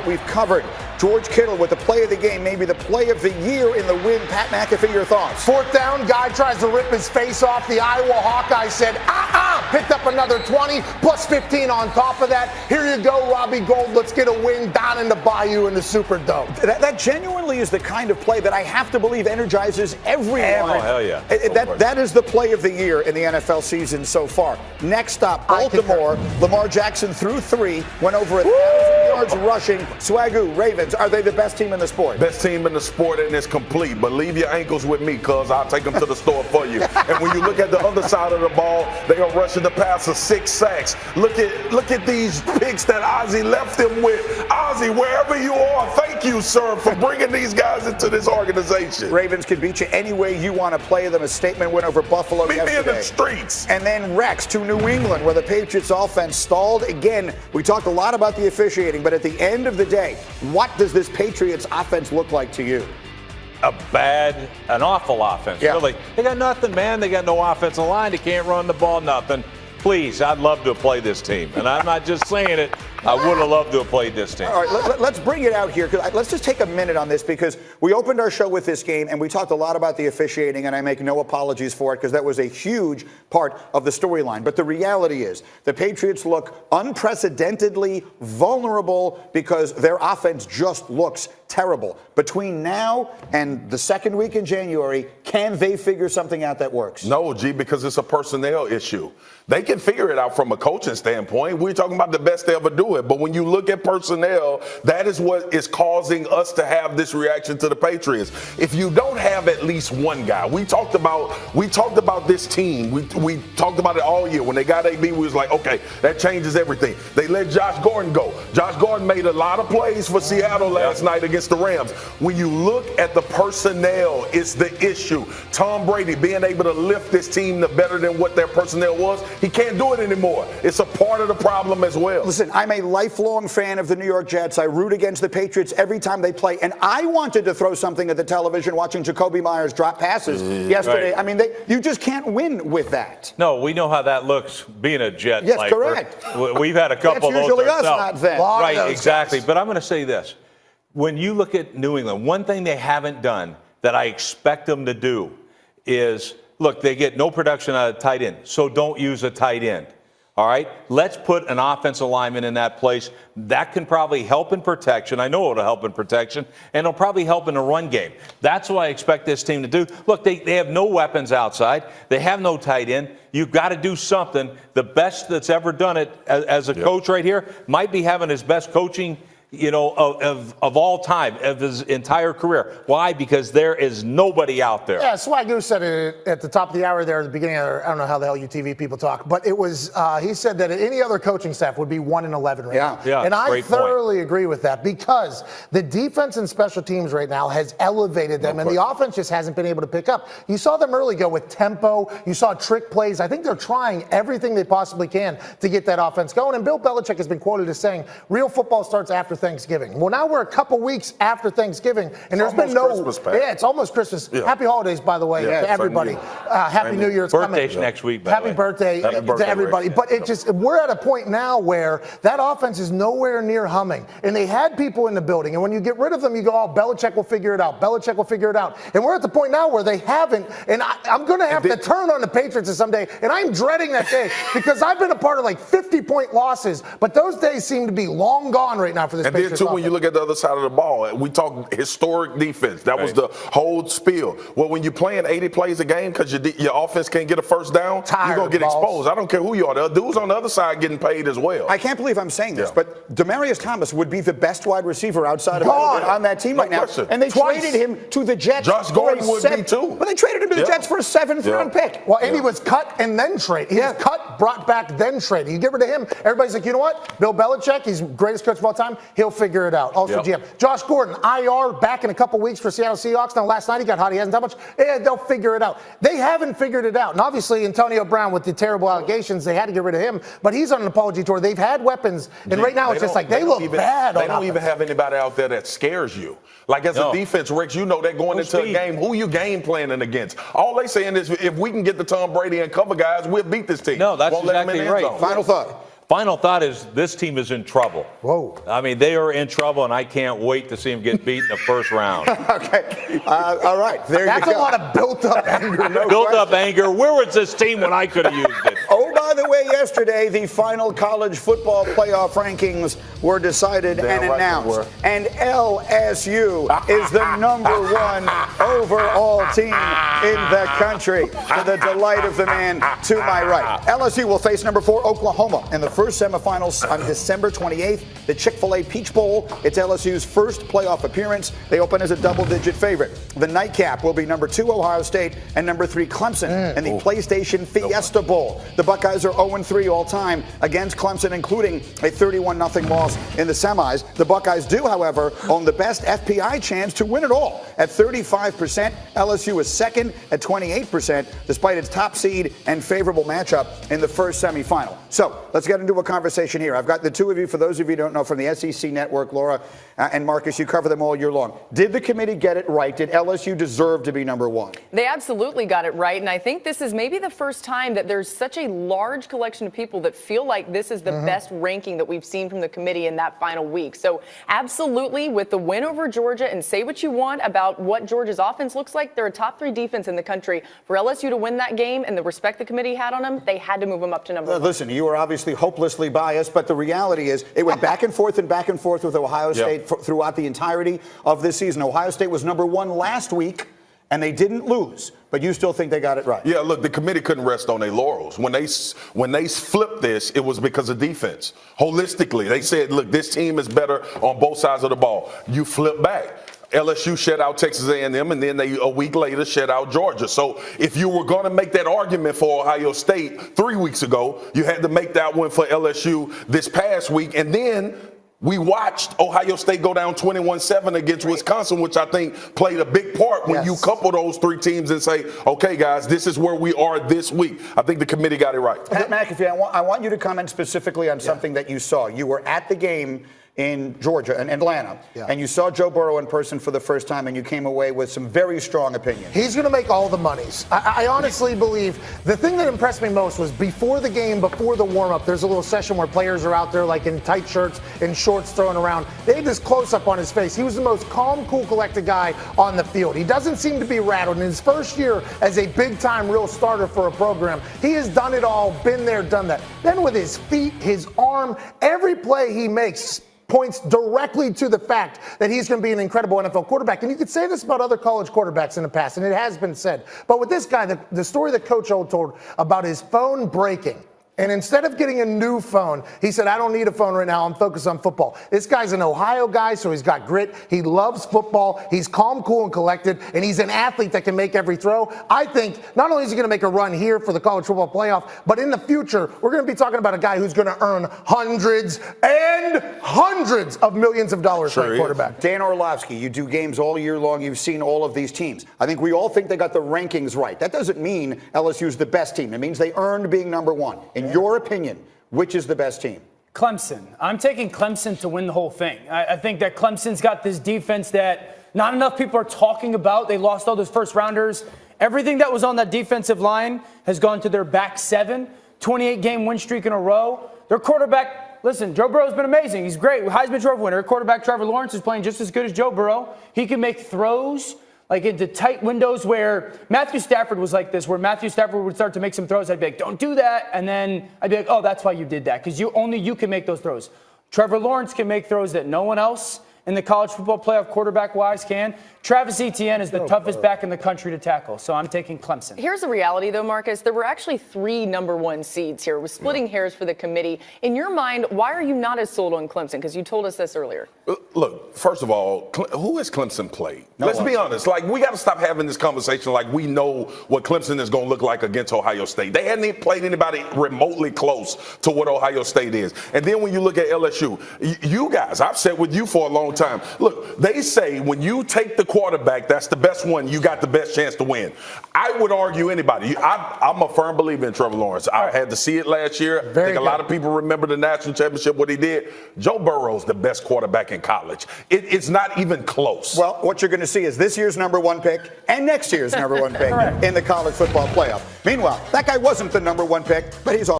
We've covered George Kittle with the play of the game, maybe the play of the year in the win. Pat McAfee, your thoughts? Fourth down, guy tries to rip his face off. The Iowa Hawkeye said, picked up another 20, plus 15 on top of that. Here you go, Robbie Gould. Let's get a win down in the Bayou in the Superdome. That genuinely is the kind of play that I have to believe energizes everyone. Oh, hell yeah. That is the play of the year in the NFL season so far. Next up, Baltimore. Lamar Jackson threw 3, went over 1,000 yards rushing. Swagoo, Ravens, are they the best team in the sport? Best team in the sport, and it's complete. But leave your ankles with me, cuz I'll take them to the store for you. And when you look at the other side of the ball, they are rushing the passer, 6 sacks. Look at these picks that Ozzie left them with. Ozzie, wherever you are, thank you, sir, for bringing these guys into this organization. Ravens can beat you any way you want to play them. A statement win over Buffalo yesterday. Meet me in the streets. And then Rex to New England, where the Patriots offense stalled. Again, we talked a lot about the officiating, but at the end of the day, what does this Patriots offense look like to you? An awful offense, really. They got nothing, man. They got no offensive line. They can't run the ball, nothing. Please, I'd love to have played this team. And I'm not just saying it. I would have loved to have played this team. All right, let's bring it out here. Let's just take a minute on this, because we opened our show with this game, and we talked a lot about the officiating, and I make no apologies for it, because that was a huge part of the storyline. But the reality is the Patriots look unprecedentedly vulnerable because their offense just looks terrible. Between now and the second week in January, can they figure something out that works? No, G, because it's a personnel issue. They can figure it out from a coaching standpoint. We're talking about the best they ever do it. But when you look at personnel, that is what is causing us to have this reaction to the Patriots. If you don't have at least one guy, we talked about this team. We talked about it all year. When they got AB, we was like, okay, that changes everything. They let Josh Gordon go. Josh Gordon made a lot of plays for Seattle last night against the Rams. When you look at the personnel, it's the issue. Tom Brady being able to lift this team to better than what their personnel was, he can't do it anymore. It's a part of the problem as well. Listen, I'm a lifelong fan of the New York Jets. I root against the Patriots every time they play. And I wanted to throw something at the television watching Jacoby Myers drop passes yesterday. Right. I mean, you just can't win with that. No, we know how that looks being a Jet. Yes, correct. We've had a couple of those usually us, ourselves. not them. Right, exactly. Guys. But I'm going to say this. When you look at New England, one thing they haven't done that I expect them to do is, look, they get no production out of tight end, so don't use a tight end. All right, let's put an offensive lineman in that place. That can probably help in protection. I know it'll help in protection, and it'll probably help in the run game. That's what I expect this team to do. Look, they have no weapons outside. They have no tight end. You've got to do something. The best that's ever done it as a coach right here might be having his best coaching of all time, of his entire career. Why? Because there is nobody out there. Yeah, Swagoo said it at the top of the hour there at the beginning. I don't know how the hell you TV people talk, but it was, he said that any other coaching staff would be 1-11 right now. Yeah, and I thoroughly agree with that, because the defense and special teams right now has elevated them, and the offense just hasn't been able to pick up. You saw them early go with tempo. You saw trick plays. I think they're trying everything they possibly can to get that offense going, and Bill Belichick has been quoted as saying, real football starts after Thanksgiving. Well, now we're a couple weeks after Thanksgiving, and there's been no Christmas, it's almost Christmas. Yeah. Happy holidays, by the way, to everybody. Happy New Year's birthday's next week. Happy birthday to everybody. But it just, we're at a point now where that offense is nowhere near humming, and they had people in the building, and when you get rid of them, you go, oh, Belichick will figure it out. Belichick will figure it out. And we're at the point now where they haven't, and I'm going to have to turn on the Patriots someday, and I'm dreading that day, because I've been a part of like 50-point losses, but those days seem to be long gone right now for this Patriots offense. When you look at the other side of the ball, we talk historic defense. That was the whole spiel. Well, when you're playing 80 plays a game because your offense can't get a first down, you're going to get exposed. I don't care who you are. The dudes on the other side getting paid as well. I can't believe I'm saying this, but Demaryius Thomas would be the best wide receiver outside of on that team right now. And they traded him to the Jets. Josh Gordon would be too. But they traded him to the Jets for a 7th-round pick. Well, and he was cut and then traded. He was cut, brought back, then traded. You get rid of him, everybody's like, you know what? Bill Belichick, he's the greatest coach of all time. He'll figure it out. Also, GM. Josh Gordon, IR, back in a couple weeks for Seattle Seahawks. Now, last night he got hot. He hasn't done much. They'll figure it out. They haven't figured it out. And obviously, Antonio Brown, with the terrible allegations, they had to get rid of him. But he's on an apology tour. They've had weapons. And right now, it's just like they look bad. They don't even have anybody out there that scares you. Like, as a defense, Rex, you know they're going into a game. Who you game planning against? All they saying is, if we can get the Tom Brady and cover guys, we'll beat this team. No, that's exactly right. Final thought. Final thought is this team is in trouble. Whoa. I mean, they are in trouble, and I can't wait to see them get beat in the first round. Okay. All right. There That's you go. a lot of built-up anger. No Built-up anger. Where was this team when I could have used it? Oh, by the way, yesterday, the final college football playoff rankings were decided and announced. And LSU is the #1 overall team in the country, to the delight of the man to my right. LSU will face #4 Oklahoma in the first semifinals on December 28th, the Chick-fil-A Peach Bowl. It's LSU's first playoff appearance. They open as a double-digit favorite. The nightcap will be #2 Ohio State and #3 Clemson in the PlayStation Fiesta Bowl. The Buckeyes are 0-3 all-time against Clemson, including a 31-0 loss in the semis. The Buckeyes do, however, own the best FPI chance to win it all at 35%. LSU is second at 28%, despite its top seed and favorable matchup in the first semifinal. So let's get into a conversation here. I've got the two of you, for those of you who don't know, from the SEC Network, Laura and Marcus, you cover them all year long. Did the committee get it right? Did LSU deserve to be #1? They absolutely got it right, and I think this is maybe the first time that there's such a large collection of people that feel like this is the best ranking that we've seen from the committee in that final week. So absolutely, with the win over Georgia, and say what you want about what Georgia's offense looks like, they're a top 3 defense in the country. For LSU to win that game and the respect the committee had on them, they had to move them up to #1. Listen, you are obviously hopelessly biased, but the reality is it went back and forth with Ohio State throughout the entirety of this season. Ohio State was #1 last week, and they didn't lose. But you still think they got it right? Yeah, look, the committee couldn't rest on their laurels. When they flipped this, it was because of defense. Holistically, they said, look, this team is better on both sides of the ball. You flip back. LSU shut out Texas A&M, and then they a week later shut out Georgia. So if you were going to make that argument for Ohio State 3 weeks ago, you had to make that one for LSU this past week. And then we watched Ohio State go down 21-7 against Wisconsin, which I think played a big part when you couple those 3 teams and say, okay, guys, this is where we are this week. I think the committee got it right. Pat McAfee, I want you to comment specifically on something that you saw. You were at the game in Georgia and Atlanta, and you saw Joe Burrow in person for the first time, and you came away with some very strong opinions. He's going to make all the monies. I honestly believe the thing that impressed me most was before the game, before the warm-up, there's a little session where players are out there like in tight shirts and shorts throwing around. They had this close-up on his face. He was the most calm, cool, collected guy on the field. He doesn't seem to be rattled. In his first year as a big-time real starter for a program, he has done it all, been there, done that. Then with his feet, his arm, every play he makes points directly to the fact that he's going to be an incredible NFL quarterback. And you could say this about other college quarterbacks in the past, and it has been said. But with this guy, the story that Coach O told about his phone breaking, and instead of getting a new phone, he said, I don't need a phone right now. I'm focused on football. This guy's an Ohio guy, so he's got grit. He loves football. He's calm, cool, and collected, and he's an athlete that can make every throw. I think not only is he going to make a run here for the college football playoff, but in the future, we're going to be talking about a guy who's going to earn hundreds and hundreds of millions of dollars for a quarterback. Dan Orlovsky, you do games all year long. You've seen all of these teams. I think we all think they got the rankings right. That doesn't mean LSU's the best team. It means they earned being #1. In your opinion, which is the best team? Clemson. I'm taking Clemson to win the whole thing. I think that Clemson's got this defense that not enough people are talking about. They lost all those first rounders. Everything that was on that defensive line has gone to their back 7, 28-game win streak in a row. Their quarterback, listen, Joe Burrow's been amazing. He's great. Heisman Trophy winner. Quarterback Trevor Lawrence is playing just as good as Joe Burrow. He can make throws like into tight windows where Matthew Stafford was like this, where Matthew Stafford would start to make some throws. I'd be like, don't do that. And then I'd be like, oh, that's why you did that, because only you can make those throws. Trevor Lawrence can make throws that no one else in the college football playoff quarterback-wise can. Travis Etienne is the toughest back in the country to tackle, so I'm taking Clemson. Here's the reality, though, Marcus. There were actually 3 #1 seeds here. We're splitting hairs for the committee. In your mind, why are you not as sold on Clemson? Because you told us this earlier. Look, first of all, who has Clemson played? Let's be honest. Like, we got to stop having this conversation like we know what Clemson is going to look like against Ohio State. They hadn't even played anybody remotely close to what Ohio State is. And then when you look at LSU, you guys, I've said with you for a long time, look, they say when you take the quarterback, that's the best one, you got the best chance to win. I would argue anybody. I'm a firm believer in Trevor Lawrence. I had to see it last year. I think a lot of people remember the national championship, what he did. Joe Burrow's the best quarterback in college. It's not even close. Well, what you're going to see is this year's #1 pick and next year's #1 pick in the college football playoff. Meanwhile, that guy wasn't the #1 pick, but he's